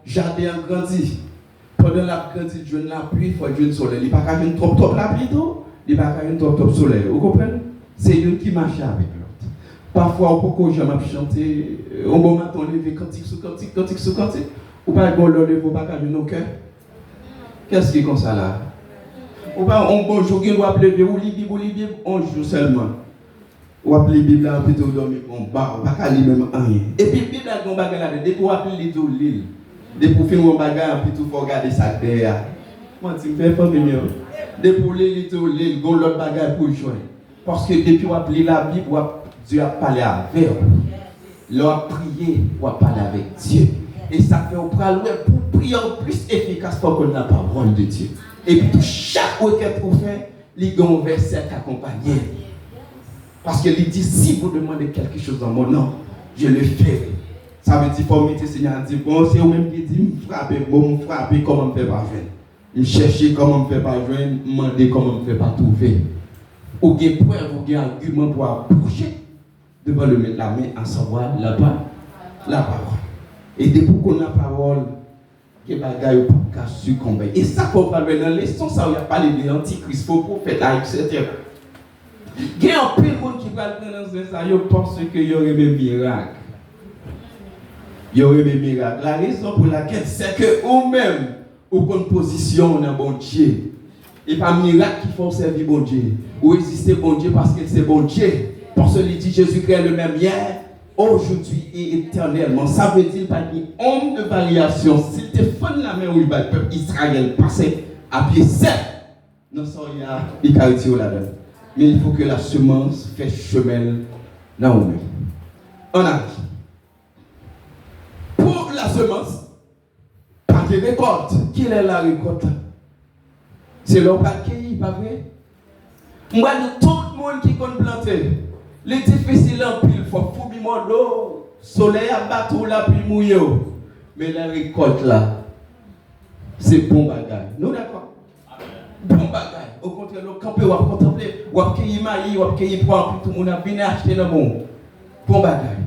jardin a grandi. Pendant la grandi, je ne la pluie, il faut jouer le soleil. Il n'y a pas qu'à trop la pluie, il n'y a pas qu'à trop soleil. Vous comprenez? C'est une qui marche avec l'autre. Parfois, on peut jamais chanter, on peut matin lever cantique sous cantique, cantique sous cantique. Ou pas qu'on le lève, pas qu'à nos cœurs. Qu'est-ce qui est comme ça là? Ou pas on bonjour, on doit lever, ou Bible, on joue seulement. Ou appeler Bible là, plutôt dormir, on bat, pas qu'à lire même rien. Et puis Bible là, on va regarder, dès qu'on appelle les deux l'île. Des pour finir on bagarre puis tout faut regarder ça derrière. Moi tu me fais pas venir. Des pour les gon l'autre bagarre pour joindre. Parce que depuis on appeler la Bible, Dieu a parlé avec vous. L'on prier, on parler avec Dieu. Et ça fait au pral pour prier plus efficace pour qu'on la parole de Dieu. Et puis chaque requête qu'on fait, il y a un verset qui accompagne. Parce que il dit si vous demandez quelque chose dans mon nom, je le ferai. Ça veut dire, faut mettre le Seigneur dit, bon, c'est vous-même qui dit, me frapper, comment me faire pas joindre. Me chercher comment me faire pas joindre, me demander comment me faire pas trouver. Ou bien preuve, ou bien argument pour approcher devant le mettre la main à savoir la parole. Et depuis qu'on a la parole, que bagaille ou pas succomber. Et ça qu'on parle dans les leçons, ça, il n'y a pas les antichrist, faux prophètes, etc. Il y a un peu de monde qui va dans ça, ils pensent qu'il y aurait des miracles. Il y aurait des miracles. La raison pour laquelle c'est que vous-même, vous prenez position dans bon Dieu. Et pas miracle qui font servir bon Dieu. Ou exister bon Dieu parce que c'est bon Dieu. Parce qu'il dit Jésus-Christ est le même hier, aujourd'hui et éternellement. Ça veut dire pas une onde de variation. S'il te fait la main où il va le peuple Israël passer à pied sec, non, ça il y a là-dedans. Mais il faut que la semence fasse chemin dans nous. On a pour la semence, pas de récolte. Quelle est la récolte? C'est l'homme qui pas vrai? Moi, tout le monde qui compte planter, les difficiles en pile, il faut fouiller l'eau, soleil à battre la pluie mouillée. Mais la récolte là, c'est bon bagage. Nous d'accord? Bon bagage. Au contraire, le camper, on va contempler, on va cueillir maïs, on va cueillir poivre, tout le monde a bien acheté le bon. Bon bagage.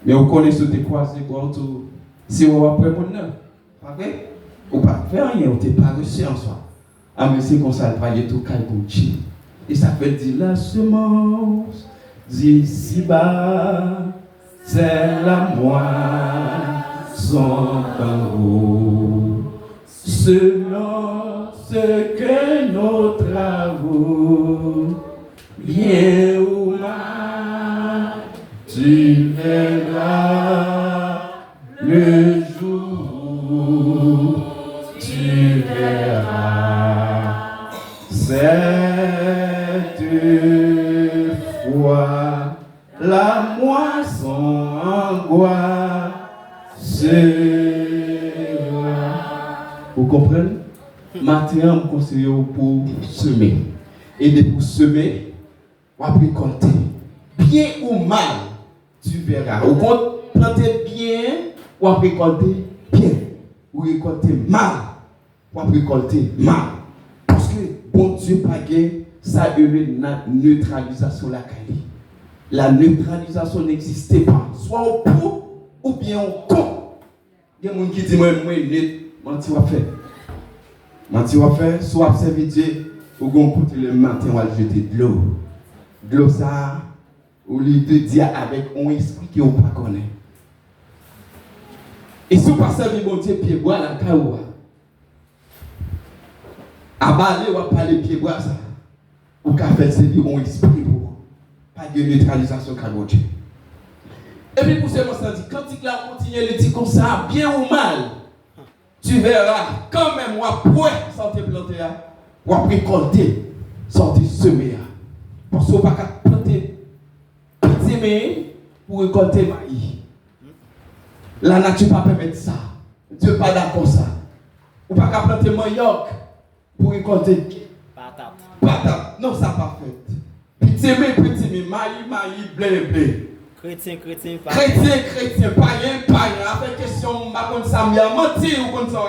Mais vous connaissez ce que croisé pour tout. Si on va prendre mon nom, pas vrai? Ou pas faire rien, on t'est pas reçu en soi. Ah, mais c'est comme ça, il va y tout calcoucher. Et ça fait dire la semence d'ici-bas, c'est la moisson en haut. Selon ce que nos travaux, bien ou mal, tu verras le jour, tu verras cette fois la moisson en sera. Vous comprenez? Maintenant, je conseille pour semer. Et pour semer, on va récolter. Bien ou mal, tu verras. Ou planter bien, ou récolter bien. Ou récolter mal, ou récolter mal. Parce que bon Dieu pas gagné, ça a une neutralisation la qualité. La neutralisation n'existait pas. Soit au pour ou bien au contre. Il y a des gens qui disent moi menti va faire. Menti va faire, soit servir Dieu, ou gon côté le matin on va jeter de l'eau. De l'eau ça ou lui te dire avec un esprit que on pas connaît. Et si vous passez avec mon Dieu pied bois la kaoua. Abalé ou parler pied bois ça. Ou qu'a fait servir un esprit pour pas de neutralisation qu'a Dieu. Et puis pour ce moment ça dit quand il la continue le dit comme ça bien ou mal. Tu verras quand même moi pour santé planter ou récolter sortir semer. Parce qu'on pas planter petit mais pour récolter maïs. La nature pas permettre ça. Dieu pas d'accord ça. Ou pas planter manioc pour récolter patate. Non ça pas fait. Petit mais maïs blé. Chrétien, païen, avec question, je ne sais pas si ça m'a menti ou comme ça.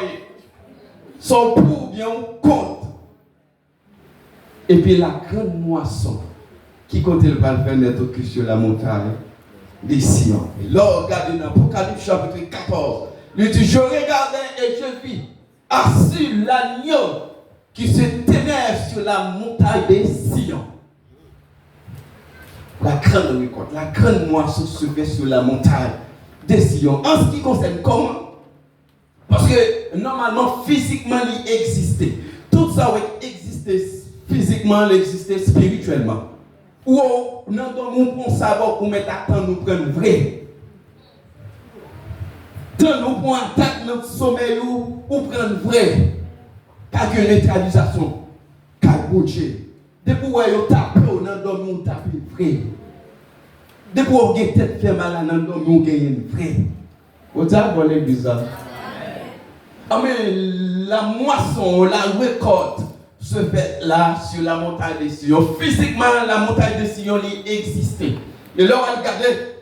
Son pour bien compte. Et puis la grande moisson qui compte le faire naître sur la montagne des Sion. Et là, regardez dans l'Apocalypse chapitre 14, Il dit, je regardais et je vis assis l'agneau qui se tenait sur la montagne des Sion. La grande récolte, la grande moisson se fait sur la montagne des Sion. En ce qui concerne comment? Parce que normalement, physiquement, il existait. Tout ça existait physiquement, il existait spirituellement. Ou non, nous pour savoir où mettre à temps nous prendre vrai. Tant nous pour attaquer notre sommeil ou prendre vrai. Car que neutralisation, car bouger. Depuis où vous tapez, on a dormi, on tape vrai. Depuis où vous avez tête fait mal, on a dormi, on gagne vrai. Vous avez l'église là. Ah mais la moisson, la récolte se fait là sur la montagne de Sion. Physiquement, la montagne de Sion existait. Et là, on regardait.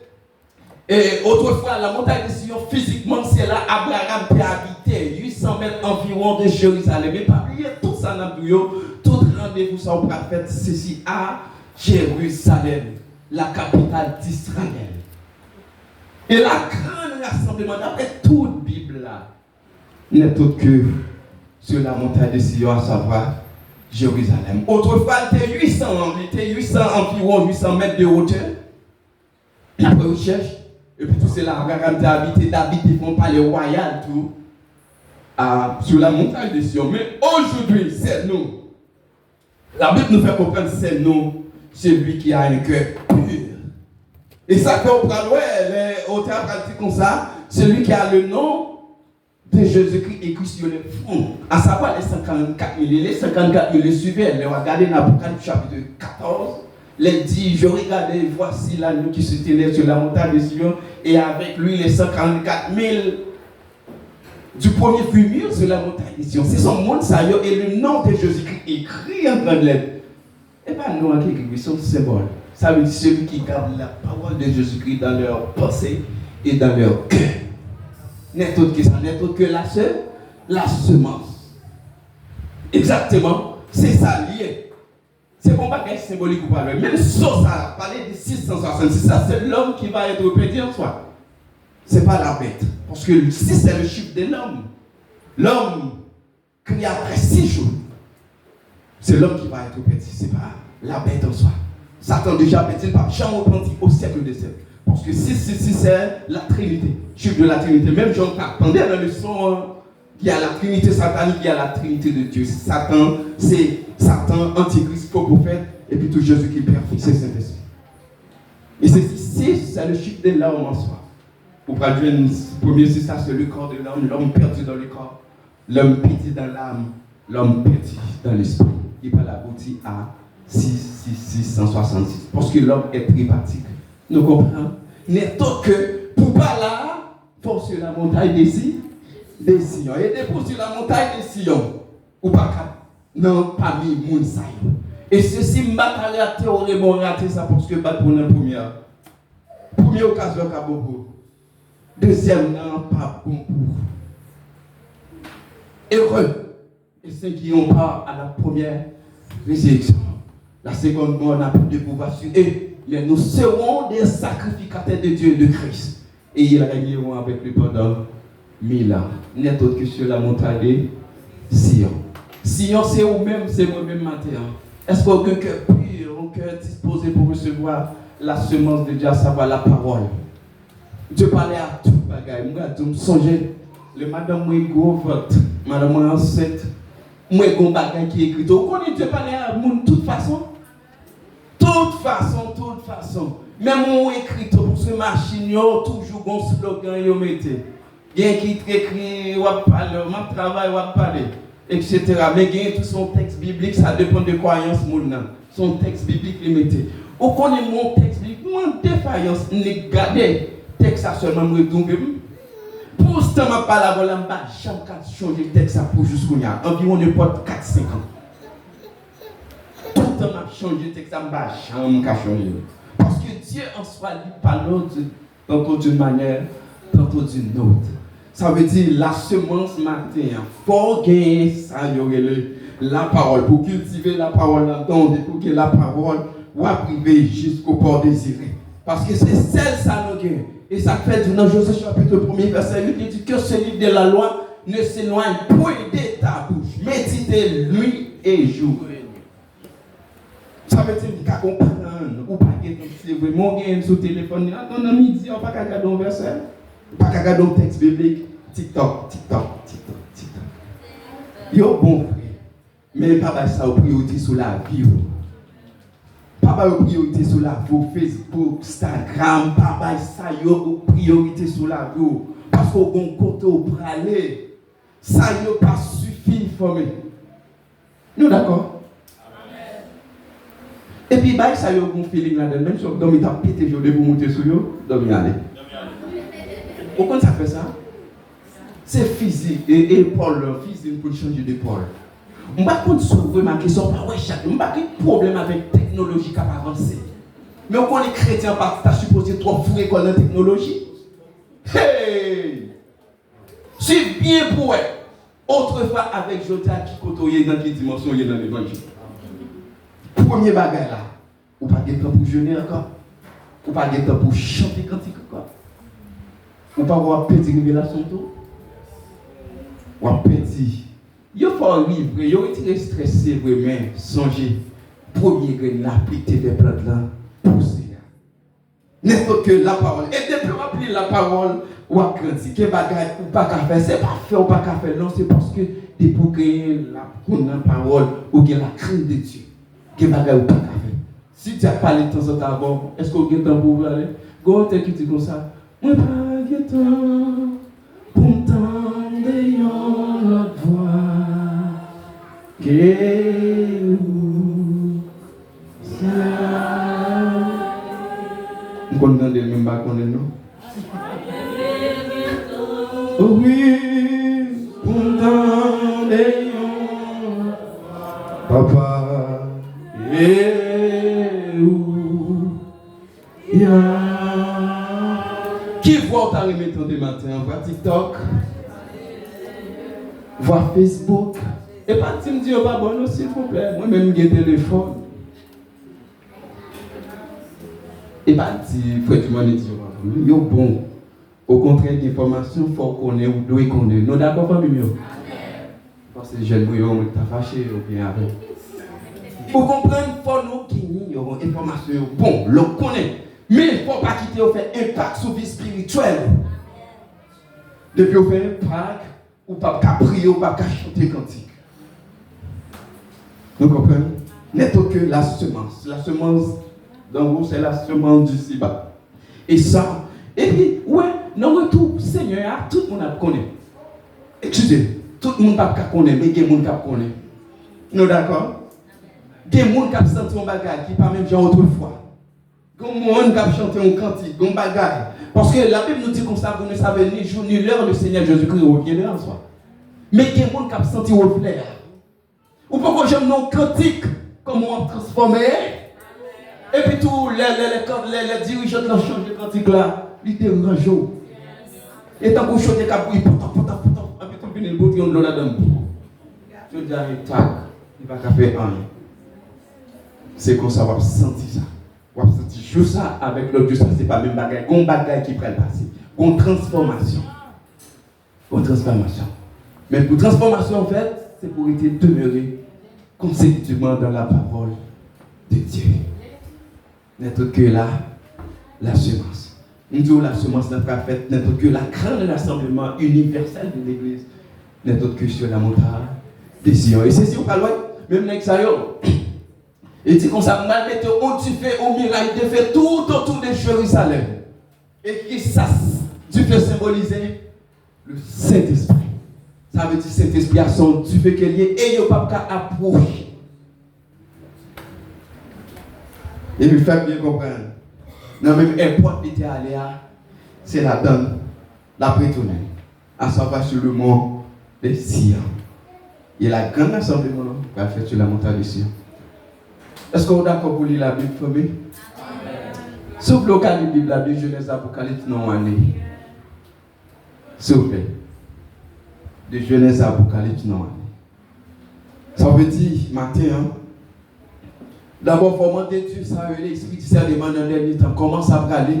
Et autrefois, la montagne de Sion, physiquement, c'est là Abraham qui habitait 800 mètres environ de Jérusalem. Mais pas oublier tout ça dans le tout rendez-vous ça au prophète, ceci à Jérusalem, la capitale d'Israël. Et la grande rassemblement, d'après toute Bible là, n'est autre que sur la montagne de Sion, à savoir Jérusalem. Autrefois, il était 800 environ 800 mètres de hauteur. Après recherche, et puis tout cela, Abraham a habité, David ils font palais royal tout sur la montagne de Sion. Mais aujourd'hui, c'est nous. La Bible nous fait comprendre c'est nous, celui qui a un cœur pur. Et ça comprend, ouais, au théâtre comme ça, celui qui a le nom de Jésus-Christ écrit sur le front. À savoir les 54 000. Les 54 000 les suivaient. Les regardez dans l'Apocalypse chapitre 14. Les dit, je regardais, voici l'agneau qui se tenait sur la montagne de Sion, et avec lui les 144 000 du premier fumure sur la montagne de Sion. C'est son monde, ça y est, et le nom de Jésus-Christ écrit en grande lettre. Et pas nous qui écrit, c'est un symbole. Ça veut dire celui qui garde la parole de Jésus-Christ dans leur pensée et dans leur cœur. N'est autre que ça, n'est autre que la semence. Exactement, c'est ça lié. C'est bon bagage symbolique ou pas. Même ça parler de 666, ça c'est l'homme qui va être répété en soi. C'est pas la bête. Parce que 6 c'est le chiffre de l'homme. L'homme créé après 6 jours. C'est l'homme qui va être répété. C'est pas la bête en soi. Satan déjà bêté par Jean repenti au siècle des siècles. Parce que 666 c'est la Trinité. Chiffre de la Trinité. Même Jean attendait dans le son. Il y a la Trinité satanique, il y a la Trinité de Dieu. Satan, c'est Satan, Antichrist, faux prophète, et puis tout Jésus qui perd, c'est Saint-Esprit. Et c'est le chiffre de l'homme en soi. Pour traduire le premier, c'est ça, c'est le corps de l'homme perdu dans le corps, l'homme petit dans l'âme, l'homme petit dans l'esprit. Il va l'aboutir à 666. Parce que l'homme est tripartite. Nous comprenons? N'est autre que, pour pas là, pour sur la montagne des Sion. Et dépôt sur la montagne des Sion. Ou pas non, parmi les gens. Et ceci m'a raté, on a raté ça parce que pas pour la première occasion qu'a beaucoup. Deuxième, non, pas bon pour. Heureux. Et ceux qui ont pas à la première résurrection. La seconde, on n'a plus de pouvoir sur eux. Mais nous serons des sacrificateurs de Dieu et de Christ. Et ils régneront avec lui pendant 1000 ans. N'est autre que sur la montagne de Sion. Sion, c'est vous-même, c'est moi-même matin. Est-ce que aucun cœur pur, un cœur disposé pour recevoir la semence de Dieu, à savoir la parole? Dieu parlait à tout bagaille. Moi, je me songeais, le madame, moi, gros vote, madame, moi, enceinte, moi, gros bagaille qui est écrit. Vous connaissez Dieu parlait à moi de toute façon? Toute façon. Même moi, écrit, pour ce machine, toujours un slogan, vous mettez. Il y a qui écrit, ou parler, on travaille, ou parler, etc. Mais il y a tout son texte biblique, ça dépend de croyance, son texte biblique limité. Ou connaît mon texte biblique, mon défaillance, n'est gardé, texte ça seulement me tomber. Pour ce temps, je parle avant la chambre changer le texte pour jusqu'au nia, environ n'importe 4-5 ans. Tout le temps, je change le texte, je chambre changer. Parce que Dieu en soi, il parle tantôt d'une manière, tantôt d'une autre. Ça veut dire la semence matin, il faut gagner ça, la parole, pour cultiver la parole là-dedans, pour que la parole soit privée jusqu'au port désiré. Parce que c'est celle ça nous gagne. Et ça fait dans Josué chapitre 1er verset 8, il dit que ce livre de la loi ne s'éloigne point de ta bouche. Méditez nuit et jour. Ça veut dire qu'on comprend ou pas que vraiment gagne sur téléphone. Dans midi, on pas regarder un verset, pas regarder un texte biblique. TikTok. Yo bon frère. Mais pas ça priorité sur la vie. Pas priorité sur la vie, Facebook, Instagram, pas ça yo priorité sur la vie. Parce qu'on compte au praler. Ça yo pas suffit former. Nous d'accord? Et puis ça yo bon feeling là-dedans, même si on dormi t'a pété jour pour monter sur yo, dormi aller. Pourquoi ça fait ça? C'est physique et Paul, physique pour changer de Paul. On va sauver ma question, pas ouais chaque, on pas de problème avec technologie qui a avancé. Mais on est chrétien parce que tu as supposé trop fou école de technologie. Hey! C'est bien pour eux. Autrefois avec Jodia qui côtoyait dans quelle dimension il est dans l'évangile. Premier bagage là, ou pas de temps pour jeûner encore, ou pas de temps pour chanter cantique encore, ou pas avoir petite révélation tout, ou un petit. Il faut arriver, il faut être stressé vraiment, songer, premier grain l'appliquer des plantes là, pousser. N'importe que la parole, et depuis on appeler la parole, ou à grandir, que bagage ou pas qu'à faire, c'est pas faire ou pas qu'à faire, non, c'est parce que depuis que la parole ou que la crainte de Dieu. Que bagay ou pas faire. Si tu as parlé de temps en temps avant, est-ce qu'on a le temps pour aller? Go te qui dit comme ça. Moi pas de temps pour m'entendre l'autre voix. Que ça. On connaît le même pas connaît non? Oui, pour m'entendre papa. Qui voit ta remettre de matin? Voit TikTok, voit Facebook. Et pas tu me dis pas bon s'il vous plaît. Moi-même j'ai téléphone. Et pas dire frère tu m'en dis yo bon. Au contraire d'information faut connaître ou doit connaître. Nous d'accord famille yo. Parce que jeune bouillon t'a fâché ou bien avec. Pour comprendre, il faut nous gagner une information. Bon, le connaît. Mais il ne faut pas quitter au fait impact sur la vie spirituelle. Depuis au fait impact, ou pas qu'à prier, ou pas qu'à chanter cantique. Vous comprenez? N'est que la semence. La semence, dans vous, c'est la semence du Siba. Et ça, et puis, ouais, dans le retour, Seigneur, tout le monde connaît. Excusez, tout le monde ne connaît, mais il y a des gens qui connaissent. Nous d'accord? Il y a des gens qui ont senti un bagage qui n'est pas même genre autrefois. Il y a des gens qui ont chanté un cantique, un bagage. Parce que la Bible nous dit comme ça, vous ne savez ni jour ni l'heure, le Seigneur Jésus-Christ reviendra en soi. Mais il y a des gens qui ont senti un flair. Ou pourquoi j'aime nos cantiques, comment on transformé. Et puis tous les dirigeants de la chambre de cantique là, ils étaient rangeaux. Et tant qu'on chante des capouilles, potant, et puis tout le monde bouillon de l'eau là-dedans. Je dis, tac, il va faire un. C'est comme ça, on va sentir ça. On va sentir juste ça avec l'autre, ça, c'est pas le même bagage. Un bagage qui prend le passé. Une transformation. Une transformation. Mais pour transformation, en fait, c'est pour être demeuré consécutivement dans la parole de Dieu. N'importe que là, la semence. Nous disons la semence n'est pas faite, n'importe que la grande rassemblement universel de l'Église. N'importe que sur la montagne des Sion. Et c'est si on parle, même avec ça, il dit comme ça, malgré où tu fais au miracle, tu fais tout autour de Jérusalem. Et qui ça, tu fais symboliser le Saint-Esprit. Ça veut dire Saint-Esprit à son, tu fais qu'il y ait et il n'y a pas qu'à approcher. Et lui fait bien comprendre. Dans même importe où tu es allé, c'est la donne, la prétournée, à savoir sur le mont de Sion. Il y a la grande rassemblement qui va faire sur la montagne de Sion. Est-ce qu'on est d'accord pour lire la Bible, famille? Sauf le cas de la Bible, Genèse, Apocalypse, non, année. S'il vous plaît. De Genèse, Apocalypse, non, année. Ça veut dire, matin, D'abord, il faut demander Dieu, ça, l'esprit discernement dans le dernier temps. Comment ça va aller?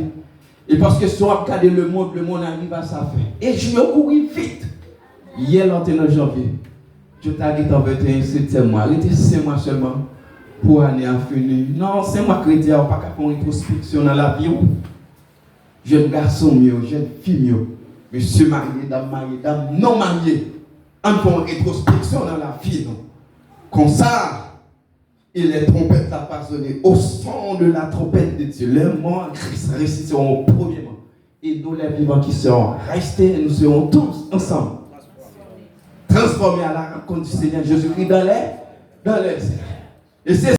Et parce que si on regarde le monde arrive à sa fin. Et je me courir vite. Hier, l'an en janvier, je t'ai dit en 21 septembre, arrêtez 5 mois seulement pour l'année à finir. Non, 5 mois chrétien, on n'a pas qu'à faire une introspection dans la vie. Jeune garçon mieux, jeune fille mieux, monsieur marié, dame non mariée. On fait une introspection dans la vie. Non? Comme ça, et les trompettes n'ont pas sonné. Au son de la trompette de Dieu, les morts Christ ressusciteront premièrement. Et nous, les vivants qui seront restés, nous serons tous ensemble. Transformés à la rencontre du Seigneur Jésus-Christ dans les. Et c'est